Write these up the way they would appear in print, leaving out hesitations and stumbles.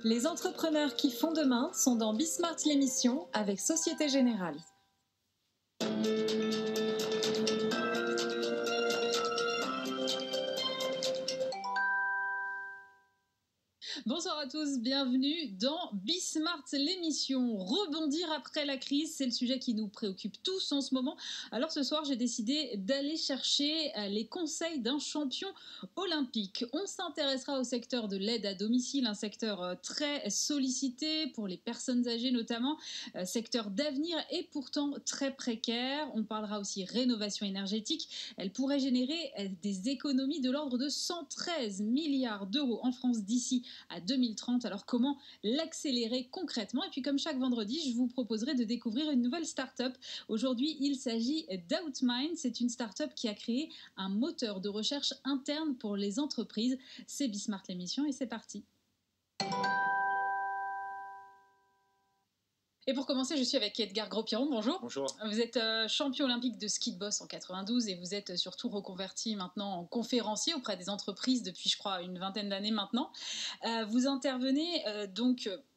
Les entrepreneurs qui font demain sont dans Bismart l'émission avec Société Générale. Bonsoir à tous, bienvenue dans Bismart l'émission. Rebondir après la crise, c'est le sujet qui nous préoccupe tous en ce moment. Alors ce soir, j'ai décidé d'aller chercher les conseils d'un champion olympique. On s'intéressera au secteur de l'aide à domicile, un secteur très sollicité pour les personnes âgées notamment, secteur d'avenir et pourtant très précaire. On parlera aussi rénovation énergétique. Elle pourrait générer des économies de l'ordre de 113 milliards d'euros en France d'ici à 2030. Alors comment l'accélérer concrètement? Et puis comme chaque vendredi, je vous proposerai de découvrir une nouvelle start-up. Aujourd'hui, il s'agit d'Outmind. C'est une start-up qui a créé un moteur de recherche interne pour les entreprises. C'est Bismart l'émission et c'est parti. Et pour commencer, je suis avec Edgar Gros-Piron. Bonjour. Bonjour. Vous êtes champion olympique de ski de boss en 92 et vous êtes surtout reconverti maintenant en conférencier auprès des entreprises depuis, je crois, une vingtaine d'années maintenant. Vous intervenez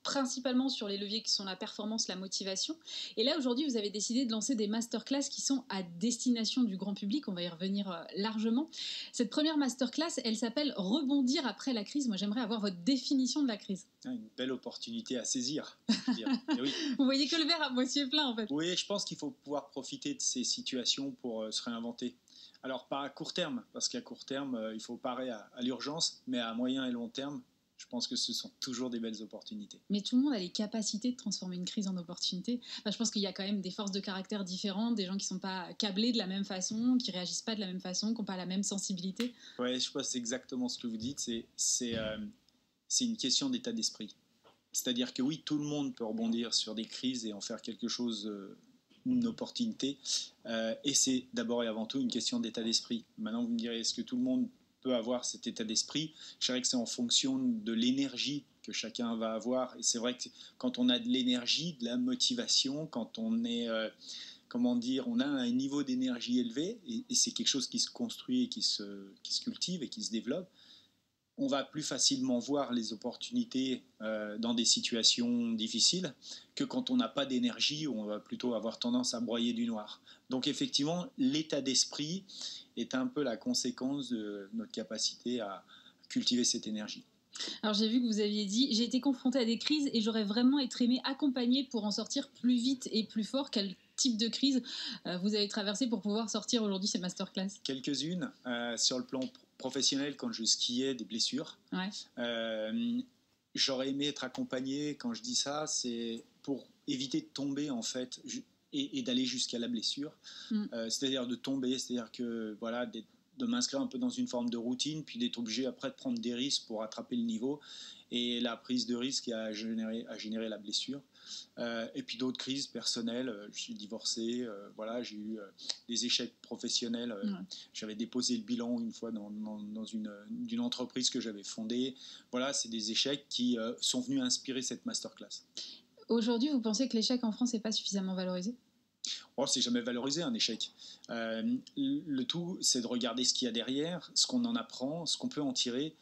principalement sur les leviers qui sont la performance, la motivation. Et là, aujourd'hui, vous avez décidé de lancer des masterclass qui sont à destination du grand public. On va y revenir largement. Cette première masterclass, elle s'appelle « Rebondir après la crise ». Moi, j'aimerais avoir votre définition de la crise. Une belle opportunité à saisir. Je veux dire. Et oui. Vous voyez que le verre à moitié plein, en fait. Oui, je pense qu'il faut pouvoir profiter de ces situations pour se réinventer. Alors, pas à court terme, parce qu'à court terme, il faut parer à l'urgence, mais à moyen et long terme, je pense que ce sont toujours des belles opportunités. Mais tout le monde a les capacités de transformer une crise en opportunité. Enfin, je pense qu'il y a quand même des forces de caractère différentes, des gens qui ne sont pas câblés de la même façon, qui ne réagissent pas de la même façon, qui n'ont pas la même sensibilité. Oui, je pense que c'est exactement ce que vous dites. C'est une question d'état d'esprit. C'est-à-dire que oui, tout le monde peut rebondir sur des crises et en faire quelque chose, une opportunité. Et c'est d'abord et avant tout une question d'état d'esprit. Maintenant, vous me direz, est-ce que tout le monde peut avoir cet état d'esprit? Je dirais que c'est en fonction de l'énergie que chacun va avoir. Et c'est vrai que quand on a de l'énergie, de la motivation, quand on est, on a un niveau d'énergie élevé, et c'est quelque chose qui se construit et qui se cultive et qui se développe, on va plus facilement voir les opportunités dans des situations difficiles que quand on n'a pas d'énergie, où on va plutôt avoir tendance à broyer du noir. Donc effectivement, l'état d'esprit est un peu la conséquence de notre capacité à cultiver cette énergie. Alors j'ai vu que vous aviez dit, j'ai été confronté à des crises et j'aurais vraiment aimé accompagner pour en sortir plus vite et plus fort. Quel type de crise vous avez traversé pour pouvoir sortir aujourd'hui ces masterclass? Quelques-unes. Sur le plan professionnel, quand je skiais, des blessures. Ouais. J'aurais aimé être accompagné. Quand je dis ça, c'est pour éviter de tomber en fait et d'aller jusqu'à la blessure. C'est-à-dire de tomber, c'est-à-dire que voilà, de m'inscrire un peu dans une forme de routine, puis d'être obligé après de prendre des risques pour attraper le niveau. Et la prise de risque a généré la blessure. Et puis d'autres crises personnelles. Je suis divorcé, voilà, j'ai eu des échecs professionnels. J'avais déposé le bilan une fois dans une entreprise que j'avais fondée. Voilà, c'est des échecs qui sont venus inspirer cette masterclass. Aujourd'hui, vous pensez que l'échec en France n'est pas suffisamment valorisé? Oh, c'est jamais valorisé un échec. Le tout, c'est de regarder ce qu'il y a derrière, ce qu'on en apprend, ce qu'on peut en tirer.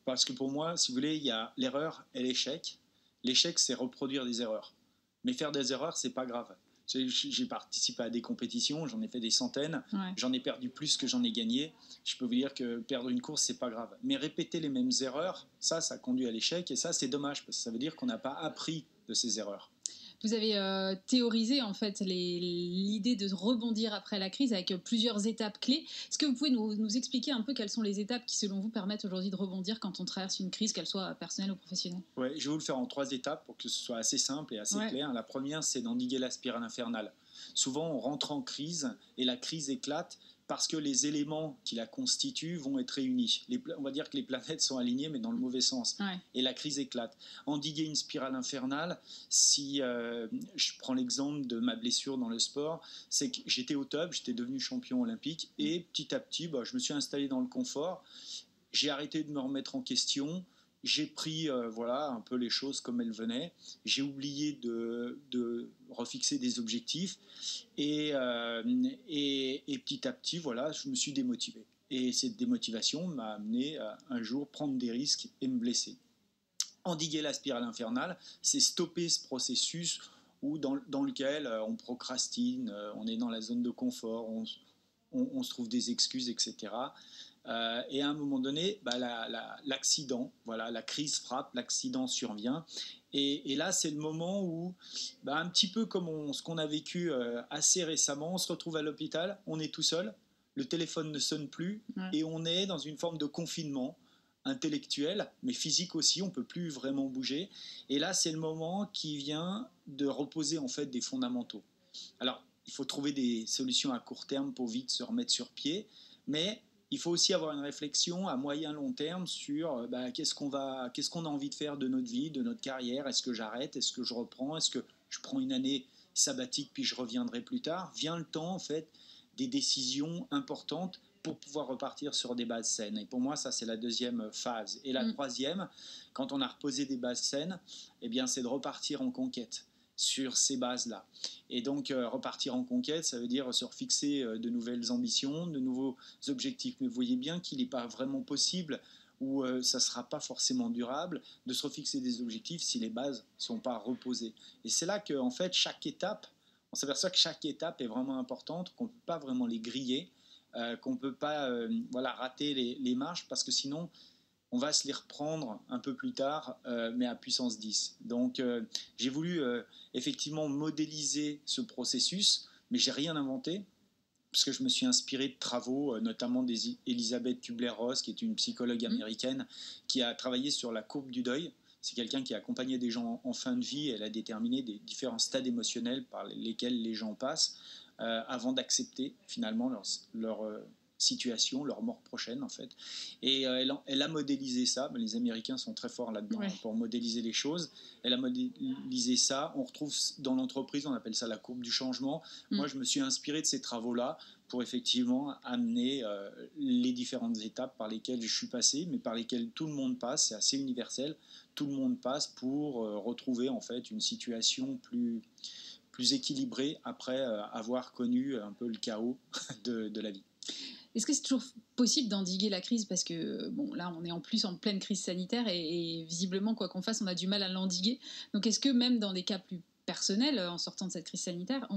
Parce que pour moi, si vous voulez, il y a l'erreur et l'échec. L'échec, c'est reproduire des erreurs. Mais faire des erreurs, c'est pas grave. J'ai participé à des compétitions, j'en ai fait des centaines, j'en ai perdu plus que j'en ai gagné. Je peux vous dire que perdre une course, c'est pas grave. Mais répéter les mêmes erreurs, ça conduit à l'échec. Et ça, c'est dommage, parce que ça veut dire qu'on n'a pas appris de ces erreurs. Vous avez théorisé en fait l'idée de rebondir après la crise avec plusieurs étapes clés. Est-ce que vous pouvez nous expliquer un peu quelles sont les étapes qui, selon vous, permettent aujourd'hui de rebondir quand on traverse une crise, qu'elle soit personnelle ou professionnelle? Oui, je vais vous le faire en 3 étapes pour que ce soit assez simple et assez clair. La première, c'est d'endiguer la spirale infernale. Souvent, on rentre en crise et la crise éclate parce que les éléments qui la constituent vont être réunis. On va dire que les planètes sont alignées, mais dans le mauvais sens. Et la crise éclate. Endiguer une spirale infernale, si je prends l'exemple de ma blessure dans le sport, c'est que j'étais au top, j'étais devenu champion olympique, et petit à petit, je me suis installé dans le confort. J'ai arrêté de me remettre en question. J'ai pris un peu les choses comme elles venaient. J'ai oublié de refixer des objectifs. Et petit à petit, je me suis démotivé. Et cette démotivation m'a amené à un jour prendre des risques et me blesser. Endiguer la spirale infernale, c'est stopper ce processus dans lequel on procrastine, on est dans la zone de confort, on se trouve des excuses, etc. Et à un moment donné, l'accident, voilà, la crise frappe, l'accident survient. Et là, c'est le moment où, un petit peu comme ce qu'on a vécu assez récemment, on se retrouve à l'hôpital, on est tout seul, le téléphone ne sonne plus, et on est dans une forme de confinement intellectuel, mais physique aussi, on ne peut plus vraiment bouger. Et là, c'est le moment qui vient de reposer en fait des fondamentaux. Alors, il faut trouver des solutions à court terme pour vite se remettre sur pied, mais il faut aussi avoir une réflexion à moyen long terme sur qu'est-ce qu'on a envie de faire de notre vie, de notre carrière. Est-ce que j'arrête? Est-ce que je reprends? Est-ce que je prends une année sabbatique puis je reviendrai plus tard? Vient le temps en fait des décisions importantes pour pouvoir repartir sur des bases saines. Et pour moi, ça, c'est la deuxième phase. Et la troisième, quand on a reposé des bases saines, eh bien, c'est de repartir en conquête sur ces bases-là. Et donc, repartir en conquête, ça veut dire se refixer de nouvelles ambitions, de nouveaux objectifs. Mais vous voyez bien qu'il n'est pas vraiment possible, ou ça ne sera pas forcément durable, de se refixer des objectifs si les bases ne sont pas reposées. Et c'est là qu'en fait, chaque étape, on s'aperçoit que chaque étape est vraiment importante, qu'on ne peut pas vraiment les griller, qu'on ne peut pas rater les marches, parce que sinon, on va se les reprendre un peu plus tard, mais à puissance 10. Donc, j'ai voulu effectivement modéliser ce processus, mais j'ai rien inventé, parce que je me suis inspiré de travaux, notamment d'Elisabeth Kubler-Ross, qui est une psychologue américaine, qui a travaillé sur la courbe du deuil. C'est quelqu'un qui a accompagné des gens en fin de vie. Elle a déterminé des différents stades émotionnels par lesquels les gens passent avant d'accepter finalement leur situation, leur mort prochaine en fait. Et elle a modélisé ça. Les Américains sont très forts là-dedans pour modéliser les choses. Elle a modélisé ça. On retrouve dans l'entreprise, on appelle ça la courbe du changement. Moi, je me suis inspiré de ces travaux-là pour effectivement amener les différentes étapes par lesquelles je suis passé, mais par lesquelles tout le monde passe. C'est assez universel. Tout le monde passe pour retrouver en fait une situation plus équilibrée après avoir connu un peu le chaos de la vie. Est-ce que c'est toujours possible d'endiguer la crise? Parce que là, on est en plus en pleine crise sanitaire et visiblement, quoi qu'on fasse, on a du mal à l'endiguer. Donc, est-ce que même dans des cas plus personnels, en sortant de cette crise sanitaire,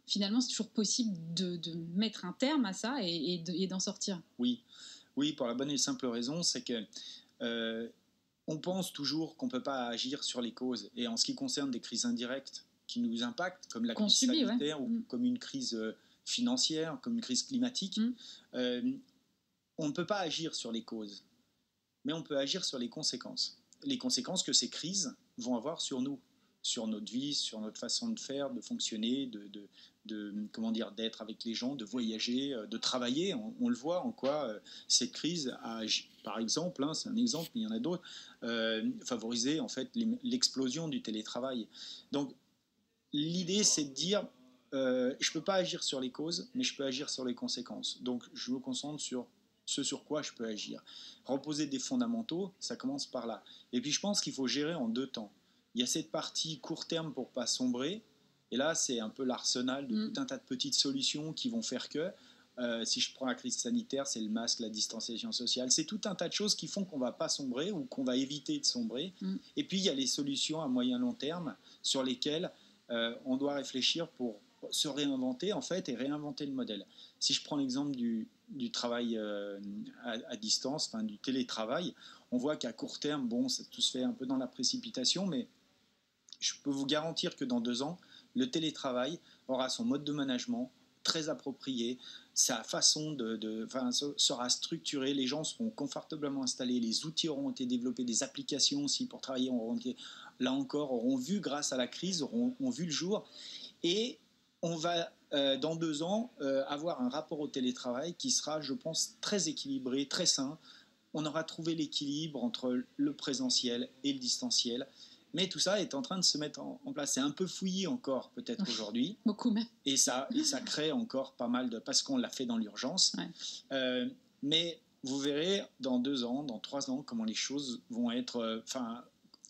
finalement, c'est toujours possible de mettre un terme à ça et d'en sortir? Oui, pour la bonne et simple raison, c'est que on pense toujours qu'on ne peut pas agir sur les causes. Et en ce qui concerne des crises indirectes qui nous impactent, comme la crise sanitaire ou comme une crise financière, comme une crise climatique, on ne peut pas agir sur les causes, mais on peut agir sur les conséquences. Les conséquences que ces crises vont avoir sur nous, sur notre vie, sur notre façon de faire, de fonctionner, d'être avec les gens, de voyager, de travailler. On le voit en quoi cette crise a, par exemple, c'est un exemple, mais il y en a d'autres, favorisé en fait l'explosion du télétravail. Donc l'idée, c'est de dire je ne peux pas agir sur les causes, mais je peux agir sur les conséquences. Donc, je me concentre sur ce sur quoi je peux agir. Reposer des fondamentaux, ça commence par là. Et puis, je pense qu'il faut gérer en deux temps. Il y a cette partie court terme pour ne pas sombrer. Et là, c'est un peu l'arsenal de tout un tas de petites solutions qui vont faire que, si je prends la crise sanitaire, c'est le masque, la distanciation sociale. C'est tout un tas de choses qui font qu'on ne va pas sombrer ou qu'on va éviter de sombrer. Et puis, il y a les solutions à moyen long terme sur lesquelles on doit réfléchir pour se réinventer en fait et réinventer le modèle. Si je prends l'exemple du travail à distance, du télétravail, on voit qu'à court terme, ça tout se fait un peu dans la précipitation, mais je peux vous garantir que dans 2 ans, le télétravail aura son mode de management très approprié, sa façon sera structurée, les gens seront confortablement installés, les outils auront été développés, des applications aussi pour travailler, là encore, auront vu grâce à la crise, auront vu le jour, et on va, dans 2 ans, avoir un rapport au télétravail qui sera, je pense, très équilibré, très sain. On aura trouvé l'équilibre entre le présentiel et le distanciel. Mais tout ça est en train de se mettre en place. C'est un peu fouillis encore, peut-être aujourd'hui. Beaucoup même. Et ça crée encore pas mal parce qu'on l'a fait dans l'urgence. Mais vous verrez dans 2 ans, dans 3 ans, comment les choses vont être...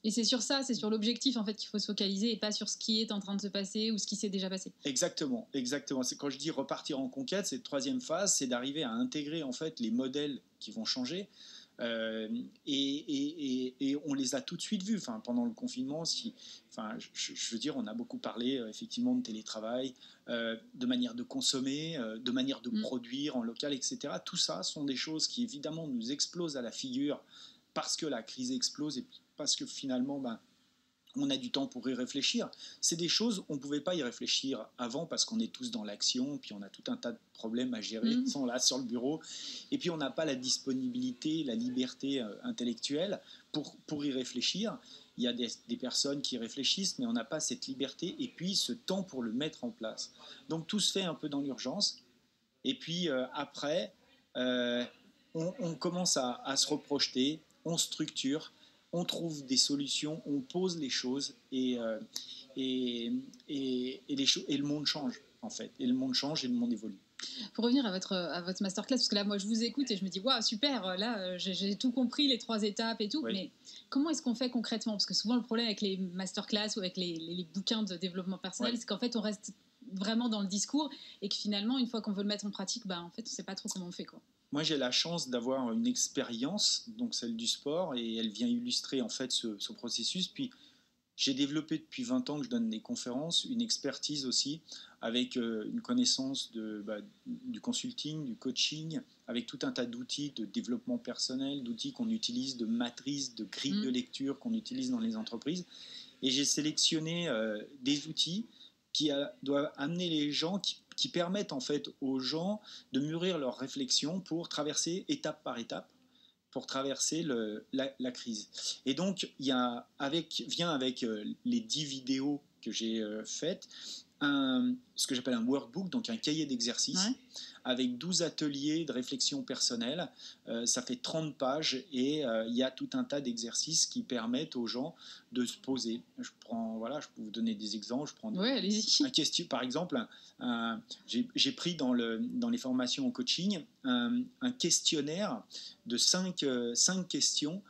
Et c'est sur ça, c'est sur l'objectif en fait qu'il faut se focaliser et pas sur ce qui est en train de se passer ou ce qui s'est déjà passé. Exactement. C'est quand je dis repartir en conquête, cette troisième phase, c'est d'arriver à intégrer en fait les modèles qui vont changer. Et on les a tout de suite vus. Enfin, pendant le confinement, je veux dire, on a beaucoup parlé effectivement de télétravail, de manière de consommer, de manière de produire en local, etc. Tout ça sont des choses qui évidemment nous explosent à la figure parce que la crise explose et parce que finalement, on a du temps pour y réfléchir. C'est des choses, on ne pouvait pas y réfléchir avant parce qu'on est tous dans l'action, puis on a tout un tas de problèmes à gérer, ils sont là sur le bureau, et puis on n'a pas la disponibilité, la liberté intellectuelle pour y réfléchir. Il y a des personnes qui réfléchissent, mais on n'a pas cette liberté et puis ce temps pour le mettre en place. Donc tout se fait un peu dans l'urgence, et puis après, on commence à se reprojeter, on structure, on trouve des solutions, on pose les choses et le monde change en fait. Et le monde change et le monde évolue. Pour revenir à votre masterclass, parce que là, moi, je vous écoute et je me dis, waouh, super, là, j'ai tout compris, les 3 étapes et tout. Oui. Mais comment est-ce qu'on fait concrètement? Parce que souvent, le problème avec les masterclass ou avec les bouquins de développement personnel, c'est qu'en fait, on reste vraiment dans le discours et que finalement, une fois qu'on veut le mettre en pratique, en fait, on ne sait pas trop comment on fait, quoi. Moi, j'ai la chance d'avoir une expérience, donc celle du sport, et elle vient illustrer en fait ce processus. Puis, j'ai développé depuis 20 ans que je donne des conférences, une expertise aussi, avec une connaissance du consulting, du coaching, avec tout un tas d'outils de développement personnel, d'outils qu'on utilise, de matrices, de grilles de lecture qu'on utilise dans les entreprises. Et j'ai sélectionné des outils qui doivent amener les gens, qui permettent en fait aux gens de mûrir leurs réflexions pour traverser étape par étape, pour traverser la crise. Et donc, vient avec les 10 vidéos que j'ai faites, ce que j'appelle un workbook, donc un cahier d'exercices, avec 12 ateliers de réflexion personnelle. Ça fait 30 pages et il y a tout un tas d'exercices qui permettent aux gens de se poser. Je peux vous donner des exemples. Je prends un question, par exemple, j'ai pris dans les formations au coaching un questionnaire de 5 questions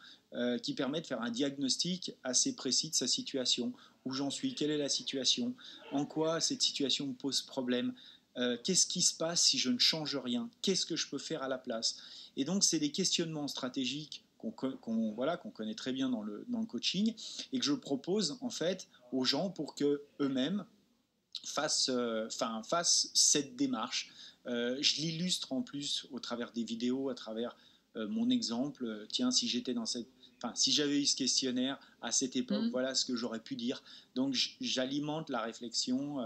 qui permet de faire un diagnostic assez précis de sa situation. Où j'en suis, quelle est la situation, en quoi cette situation me pose problème, qu'est-ce qui se passe si je ne change rien, qu'est-ce que je peux faire à la place. Et donc, c'est des questionnements stratégiques qu'on connaît très bien dans le coaching et que je propose en fait aux gens pour qu'eux-mêmes fassent cette démarche. Je l'illustre en plus au travers des vidéos, à travers mon exemple. Tiens, si j'avais eu ce questionnaire à cette époque, voilà ce que j'aurais pu dire. Donc, j'alimente la réflexion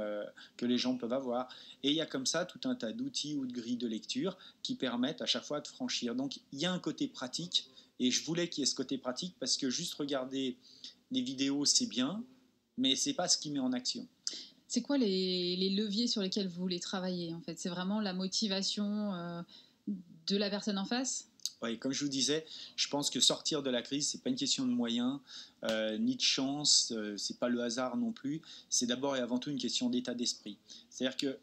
que les gens peuvent avoir. Et il y a comme ça tout un tas d'outils ou de grilles de lecture qui permettent à chaque fois de franchir. Donc, il y a un côté pratique. Et je voulais qu'il y ait ce côté pratique parce que juste regarder les vidéos, c'est bien, mais ce n'est pas ce qui met en action. C'est quoi les leviers sur lesquels vous voulez travailler en fait? C'est vraiment la motivation de la personne en face? Oui, comme je vous disais, je pense que sortir de la crise, ce n'est pas une question de moyens, ni de chance, ce n'est pas le hasard non plus. C'est d'abord et avant tout une question d'état d'esprit. C'est-à-dire que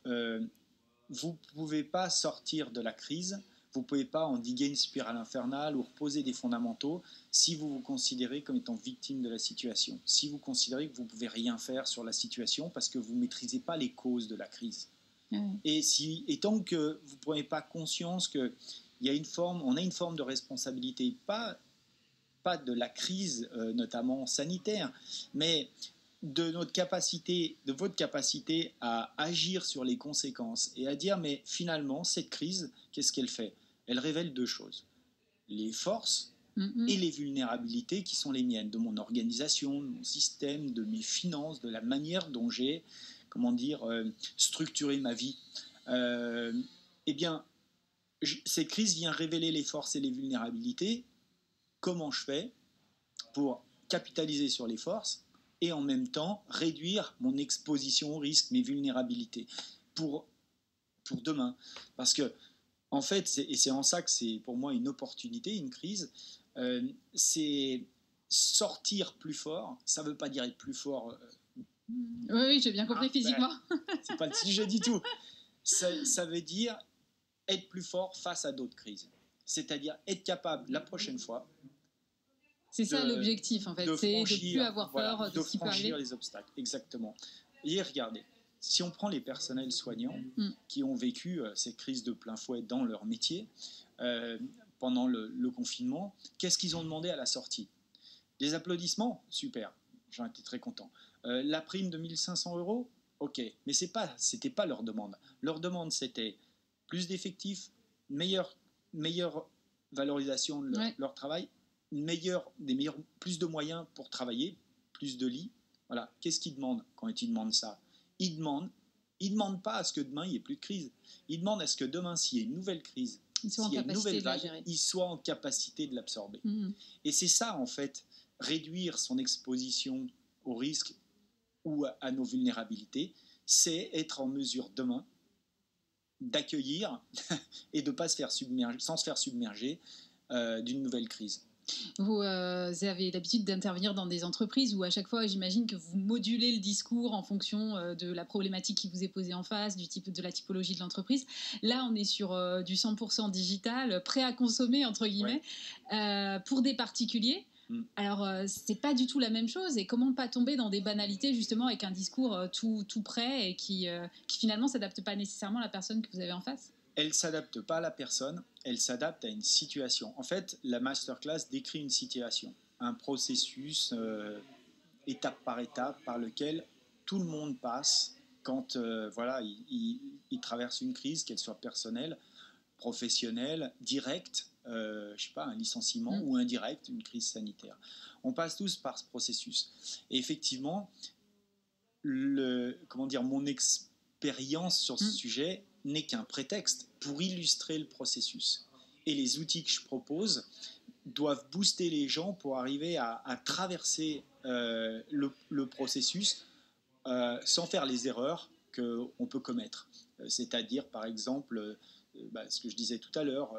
vous ne pouvez pas sortir de la crise, vous ne pouvez pas endiguer une spirale infernale ou reposer des fondamentaux si vous vous considérez comme étant victime de la situation, si vous considérez que vous ne pouvez rien faire sur la situation parce que vous ne maîtrisez pas les causes de la crise. Et tant que vous ne prenez pas conscience que on a une forme de responsabilité, pas de la crise notamment sanitaire, mais de votre capacité à agir sur les conséquences et à dire mais finalement cette crise, qu'est-ce qu'elle fait? Elle révèle 2 choses, les forces et les vulnérabilités qui sont les miennes, de mon organisation, de mon système, de mes finances, de la manière dont j'ai structuré ma vie. Eh bien, cette crise vient révéler les forces et les vulnérabilités. Comment je fais pour capitaliser sur les forces et en même temps réduire mon exposition au risque, mes vulnérabilités pour demain? Parce que, en fait, c'est en ça que c'est pour moi une opportunité, une crise. C'est sortir plus fort. Ça ne veut pas dire être plus fort. Oui, j'ai bien compris physiquement. C'est pas le sujet du tout. Ça veut dire être plus fort face à d'autres crises. C'est-à-dire être capable la prochaine fois. C'est ça l'objectif en fait, c'est de ne plus avoir peur de ce qui peut arriver. De franchir les obstacles, exactement. Et regardez, si on prend les personnels soignants qui ont vécu ces crises de plein fouet dans leur métier, pendant le confinement. Qu'est-ce qu'ils ont demandé à la sortie? Des applaudissements? Super, j'en étais très content. La prime de 1 500 €? Ok, mais c'était pas leur demande. Leur demande, c'était plus d'effectifs, meilleure valorisation de leur travail, plus de moyens pour travailler, plus de lits. Voilà. Qu'est-ce qu'ils demandent quand ils demandent ça? Ils demandent pas à ce que demain il n'y ait plus de crise. Ils demandent à ce que demain, s'il y a une nouvelle crise, s'il y a une nouvelle vague, ils soient en capacité de l'absorber. Et c'est ça, en fait, réduire son exposition au risque ou à nos vulnérabilités, c'est être en mesure demain d'accueillir et de ne pas se faire submerger, sans se faire submerger d'une nouvelle crise. Vous avez l'habitude d'intervenir dans des entreprises où à chaque fois, j'imagine que vous modulez le discours en fonction de la problématique qui vous est posée en face, de la typologie de l'entreprise. Là, on est sur du 100% digital, prêt à consommer, entre guillemets, pour des particuliers. Alors, c'est pas du tout la même chose. Et comment pas tomber dans des banalités, justement, avec un discours tout prêt et qui finalement ne s'adapte pas nécessairement à la personne que vous avez en face? Elle ne s'adapte pas à la personne, elle s'adapte à une situation. En fait, la masterclass décrit une situation, un processus étape par étape par lequel tout le monde passe quand il traverse une crise, qu'elle soit personnelle, professionnelle, directe, je sais pas, un licenciement ou indirect, une crise sanitaire. On passe tous par ce processus. Et effectivement, mon expérience sur ce sujet n'est qu'un prétexte pour illustrer le processus. Et les outils que je propose doivent booster les gens pour arriver à traverser le processus sans faire les erreurs qu'on peut commettre. C'est-à-dire, par exemple, ce que je disais tout à l'heure,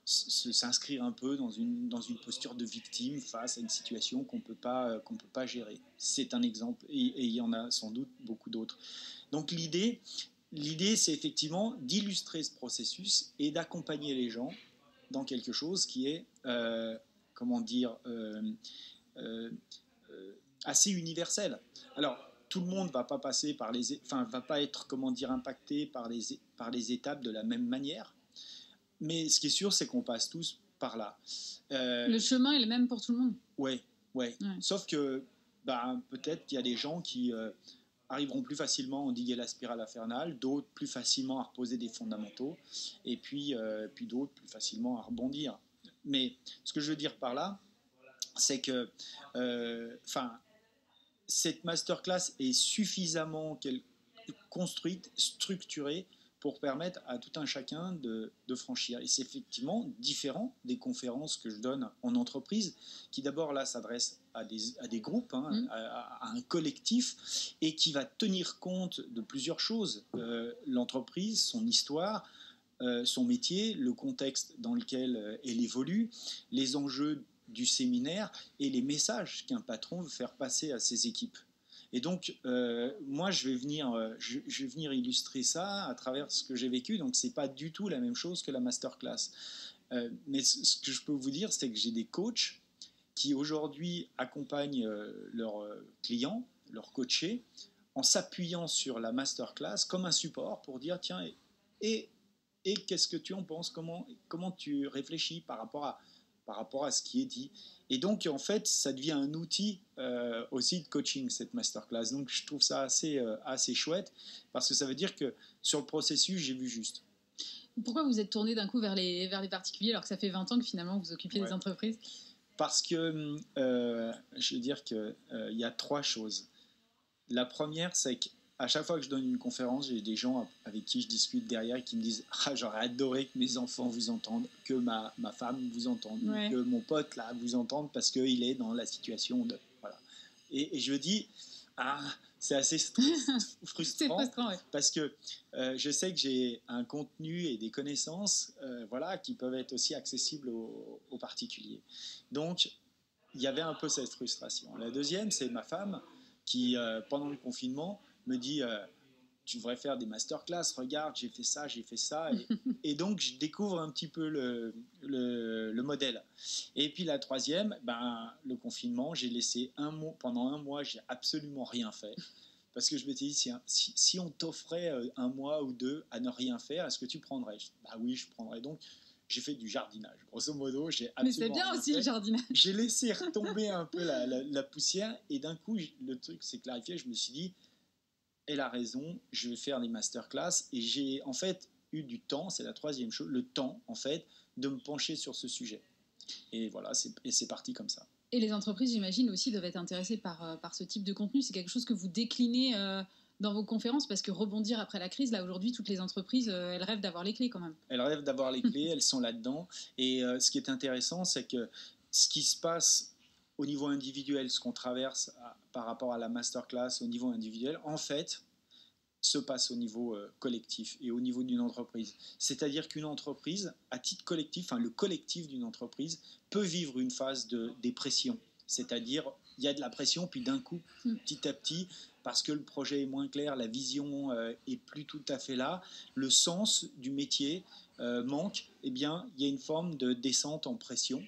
s'inscrire un peu dans une posture de victime face à une situation qu'on peut pas gérer. C'est un exemple, et il y en a sans doute beaucoup d'autres. Donc l'idée, c'est effectivement d'illustrer ce processus et d'accompagner les gens dans quelque chose qui est, assez universel. Alors, tout le monde va pas passer va pas être, impacté par les étapes de la même manière. Mais ce qui est sûr, c'est qu'on passe tous par là. Le chemin est le même pour tout le monde. Ouais. Sauf que, peut-être qu'il y a des gens qui arriveront plus facilement à endiguer la spirale infernale, d'autres plus facilement à reposer des fondamentaux, et puis d'autres plus facilement à rebondir. Mais ce que je veux dire par là, c'est que cette masterclass est suffisamment construite, structurée, pour permettre à tout un chacun de franchir. Et c'est effectivement différent des conférences que je donne en entreprise, qui d'abord là s'adressent à des groupes, à un collectif, et qui va tenir compte de plusieurs choses. L'entreprise, son histoire, son métier, le contexte dans lequel elle évolue, les enjeux du séminaire et les messages qu'un patron veut faire passer à ses équipes. Et donc, moi, je vais venir illustrer ça à travers ce que j'ai vécu. Donc, c'est pas du tout la même chose que la masterclass. Mais ce que je peux vous dire, c'est que j'ai des coachs qui aujourd'hui accompagnent leurs clients, leurs coachés, en s'appuyant sur la masterclass comme un support pour dire tiens, et qu'est-ce que tu en penses, comment tu réfléchis par rapport à ce qui est dit. Et donc, en fait, ça devient un outil aussi de coaching, cette masterclass. Donc, je trouve ça assez chouette, parce que ça veut dire que sur le processus, j'ai vu juste. Pourquoi vous êtes tourné d'un coup vers les particuliers, alors que ça fait 20 ans que finalement vous occupiez des entreprises? Parce que, je veux dire qu'il y a 3 choses. La première, c'est qu'à chaque fois que je donne une conférence, j'ai des gens avec qui je discute derrière qui me disent « Ah, j'aurais adoré que mes enfants vous entendent, que ma femme vous entende, que mon pote là vous entende parce qu'il est dans la situation de… » Voilà. Et je me dis « Ah, c'est assez frustrant, parce que je sais que j'ai un contenu et des connaissances qui peuvent être aussi accessibles aux particuliers. » Donc, il y avait un peu cette frustration. La deuxième, c'est ma femme qui, pendant le confinement, me dit tu devrais faire des masterclass, regarde, j'ai fait ça. Et donc, je découvre un petit peu le modèle. Et puis la troisième, le confinement, j'ai laissé pendant un mois, j'ai absolument rien fait. Parce que je m'étais dit, si on t'offrait un mois ou deux à ne rien faire, est-ce que tu prendrais? Oui, je prendrais. Donc, j'ai fait du jardinage. Grosso modo, j'ai Mais c'est absolument bien rien aussi fait. le jardinage. J'ai laissé retomber un peu la poussière et d'un coup, le truc s'est clarifié. Je me suis dit, elle a raison, je vais faire des masterclass et j'ai en fait eu du temps, c'est la troisième chose, le temps en fait de me pencher sur ce sujet. Et voilà, c'est parti comme ça. Et les entreprises, j'imagine, aussi doivent être intéressées par ce type de contenu. C'est quelque chose que vous déclinez dans vos conférences parce que rebondir après la crise, là aujourd'hui, toutes les entreprises, elles rêvent d'avoir les clés quand même. Elles rêvent d'avoir les clés, elles sont là-dedans. Et ce qui est intéressant, c'est que ce qui se passe au niveau individuel, ce qu'on traverse par rapport à la masterclass au niveau individuel, en fait, se passe au niveau collectif et au niveau d'une entreprise. C'est-à-dire qu'une entreprise, à titre collectif, le collectif d'une entreprise peut vivre une phase de dépression. C'est-à-dire, il y a de la pression, puis d'un coup, petit à petit, parce que le projet est moins clair, la vision est plus tout à fait là, le sens du métier manque, eh bien, il y a une forme de descente en pression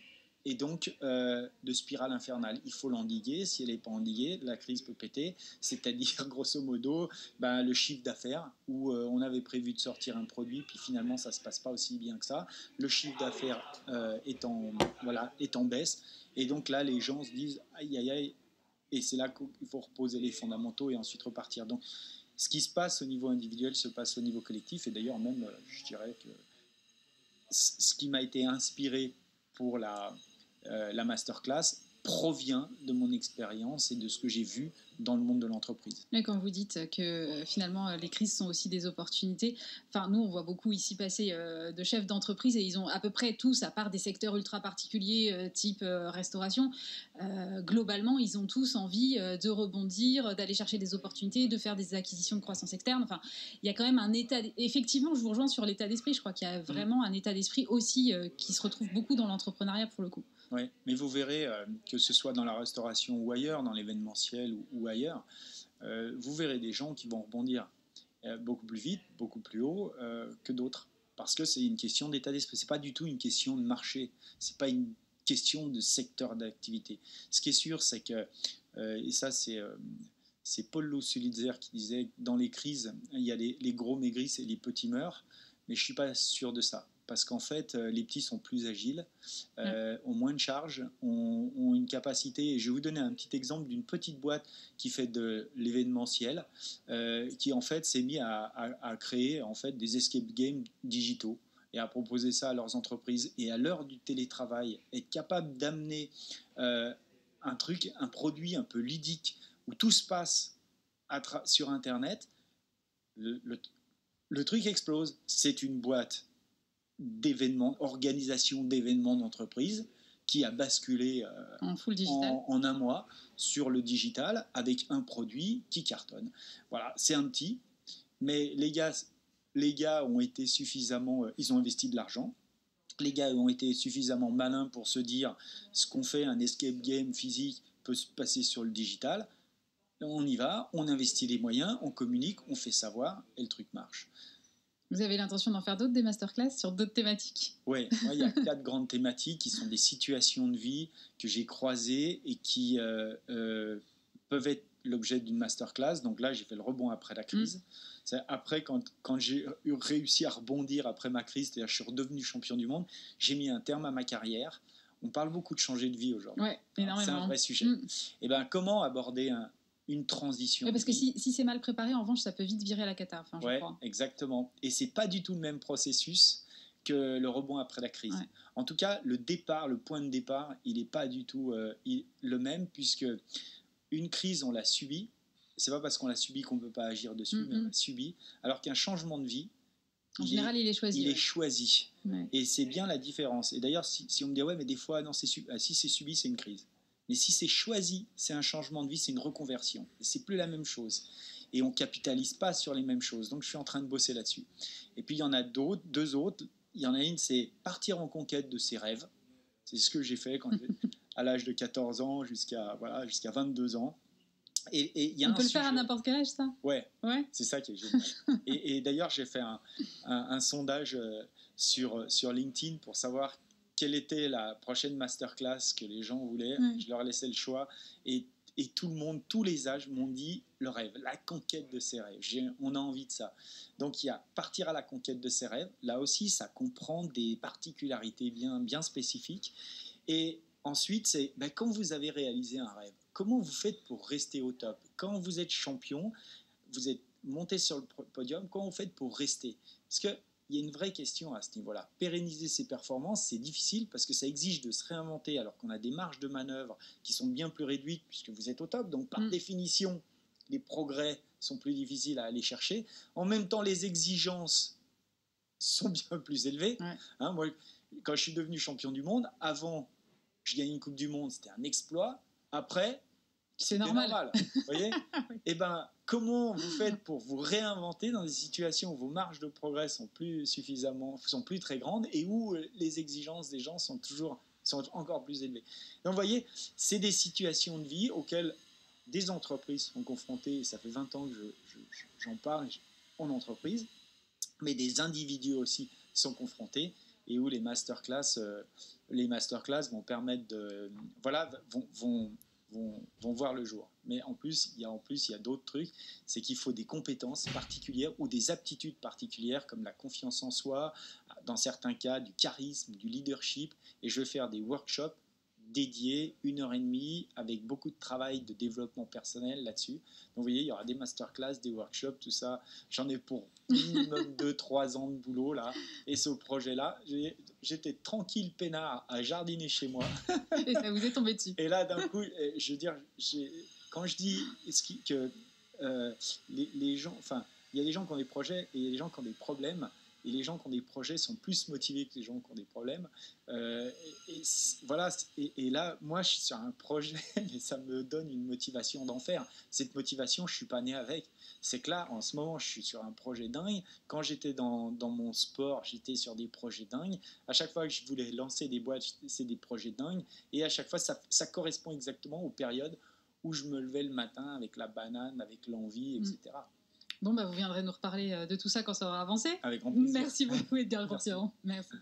et donc de spirale infernale. Il faut l'endiguer. Si elle n'est pas endiguée, la crise peut péter. C'est-à-dire, grosso modo, le chiffre d'affaires, où on avait prévu de sortir un produit, puis finalement, ça ne se passe pas aussi bien que ça. Le chiffre d'affaires est en baisse. Et donc là, les gens se disent, aïe, aïe, aïe. Et c'est là qu'il faut reposer les fondamentaux et ensuite repartir. Donc, ce qui se passe au niveau individuel se passe au niveau collectif. Et d'ailleurs, même, je dirais que ce qui m'a été inspiré pour la masterclass provient de mon expérience et de ce que j'ai vu dans le monde de l'entreprise. Mais quand vous dites que finalement les crises sont aussi des opportunités, enfin nous on voit beaucoup ici passer de chefs d'entreprise et ils ont à peu près tous, à part des secteurs ultra particuliers type restauration, globalement ils ont tous envie de rebondir, d'aller chercher des opportunités, de faire des acquisitions de croissance externe. Enfin, il y a quand même un état. Effectivement, je vous rejoins sur l'état d'esprit. Je crois qu'il y a vraiment un état d'esprit aussi qui se retrouve beaucoup dans l'entrepreneuriat pour le coup. Oui, mais vous verrez, que ce soit dans la restauration ou ailleurs, dans l'événementiel ou ailleurs, vous verrez des gens qui vont rebondir beaucoup plus vite, beaucoup plus haut que d'autres. Parce que c'est une question d'état d'esprit. Ce n'est pas du tout une question de marché. Ce n'est pas une question de secteur d'activité. Ce qui est sûr, c'est que, et ça c'est Paul Sulitzer qui disait que dans les crises, il y a les gros maigrissent et les petits meurent, mais je ne suis pas sûr de ça. Parce qu'en fait, les petits sont plus agiles, ont moins de charge, ont une capacité. Et je vais vous donner un petit exemple d'une petite boîte qui fait de l'événementiel, qui en fait s'est mis à créer en fait des escape games digitaux et à proposer ça à leurs entreprises. Et à l'heure du télétravail, être capable d'amener un produit un peu ludique où tout se passe sur Internet, le truc explose. C'est une boîte d'événements, organisation d'événements d'entreprise qui a basculé en un mois sur le digital avec un produit qui cartonne. Voilà, c'est un petit, mais les gars ont été suffisamment, ils ont investi de l'argent. Les gars ont été suffisamment malins pour se dire ce qu'on fait, un escape game physique peut se passer sur le digital. On y va, on investit les moyens, on communique, on fait savoir et le truc marche. Vous avez l'intention d'en faire d'autres, des masterclass sur d'autres thématiques? Oui, il y a 4 grandes thématiques qui sont des situations de vie que j'ai croisées et qui peuvent être l'objet d'une masterclass. Donc là, j'ai fait le rebond après la crise. Après, quand j'ai réussi à rebondir après ma crise, c'est-à-dire je suis redevenu champion du monde, j'ai mis un terme à ma carrière. On parle beaucoup de changer de vie aujourd'hui. Ouais, énormément. C'est un vrai sujet. Et ben, comment aborder une transition? Parce que si c'est mal préparé, en revanche, ça peut vite virer à la cata. Enfin, je crois. Exactement. Et c'est pas du tout le même processus que le rebond après la crise. Ouais. En tout cas, le point de départ, il n'est pas du tout le même, puisque une crise, on l'a subie. C'est pas parce qu'on l'a subie qu'on ne peut pas agir dessus, mais on l'a subie. Alors qu'un changement de vie, en général, il est choisi. Il est choisi. Ouais. Et c'est bien la différence. Et d'ailleurs, si on me dit, ouais, mais des fois, non, si c'est subi, c'est une crise. Mais si c'est choisi, c'est un changement de vie, c'est une reconversion. C'est plus la même chose. Et on ne capitalise pas sur les mêmes choses. Donc, je suis en train de bosser là-dessus. Et puis, il y en a deux autres. Il y en a une, c'est partir en conquête de ses rêves. C'est ce que j'ai fait à l'âge de 14 ans jusqu'à 22 ans. Et y a on peut le faire à n'importe quel âge, ça? Ouais. C'est ça qui est génial. et d'ailleurs, j'ai fait un sondage sur LinkedIn pour savoir quelle était la prochaine masterclass que les gens voulaient. Je leur laissais le choix. Et Et tout le monde, tous les âges m'ont dit le rêve, la conquête de ses rêves. On a envie de ça. Donc il y a partir à la conquête de ses rêves. Là aussi, ça comprend des particularités bien spécifiques. Et ensuite, c'est quand vous avez réalisé un rêve, comment vous faites pour rester au top? Quand vous êtes champion, vous êtes monté sur le podium, comment vous faites pour rester? Parce que il y a une vraie question à ce niveau-là. Pérenniser ses performances, c'est difficile parce que ça exige de se réinventer alors qu'on a des marges de manœuvre qui sont bien plus réduites puisque vous êtes au top. Donc, par définition, les progrès sont plus difficiles à aller chercher. En même temps, les exigences sont bien plus élevées. Ouais. Hein, moi, quand je suis devenu champion du monde, avant, je gagnais une Coupe du Monde, c'était un exploit. Après, c'est normal. Vous voyez Oui. Et comment vous faites pour vous réinventer dans des situations où vos marges de progrès sont plus très grandes et où les exigences des gens sont encore plus élevées. Donc, vous voyez, c'est des situations de vie auxquelles des entreprises sont confrontées. Ça fait 20 ans que j'en parle en entreprise, mais des individus aussi sont confrontés et où les masterclass vont permettre vont voir le jour. Mais en plus, il y a d'autres trucs, c'est qu'il faut des compétences particulières ou des aptitudes particulières comme la confiance en soi, dans certains cas du charisme, du leadership. Et je vais faire des workshops dédiés, 1h30, avec beaucoup de travail de développement personnel là-dessus. Donc vous voyez, il y aura des masterclass, des workshops, tout ça. J'en ai pour minimum 2-3 ans de boulot là. Et ce projet-là, j'étais tranquille, peinard, à jardiner chez moi. Et ça vous est tombé dessus. Et là, d'un coup, je veux dire, quand je dis que les gens, enfin, il y a des gens qui ont des projets et il y a des gens qui ont des problèmes. Et les gens qui ont des projets sont plus motivés que les gens qui ont des problèmes. Voilà. Et là, moi, je suis sur un projet, mais ça me donne une motivation d'enfer. Cette motivation, je ne suis pas né avec. C'est que là, en ce moment, je suis sur un projet dingue. Quand j'étais dans mon sport, j'étais sur des projets dingues. À chaque fois que je voulais lancer des boîtes, c'est des projets dingues. Et à chaque fois, ça correspond exactement aux périodes où je me levais le matin avec la banane, avec l'envie, etc. Bon, vous viendrez nous reparler de tout ça quand ça aura avancé. Avec grand plaisir. Merci beaucoup, Edgar Courtiron. Merci.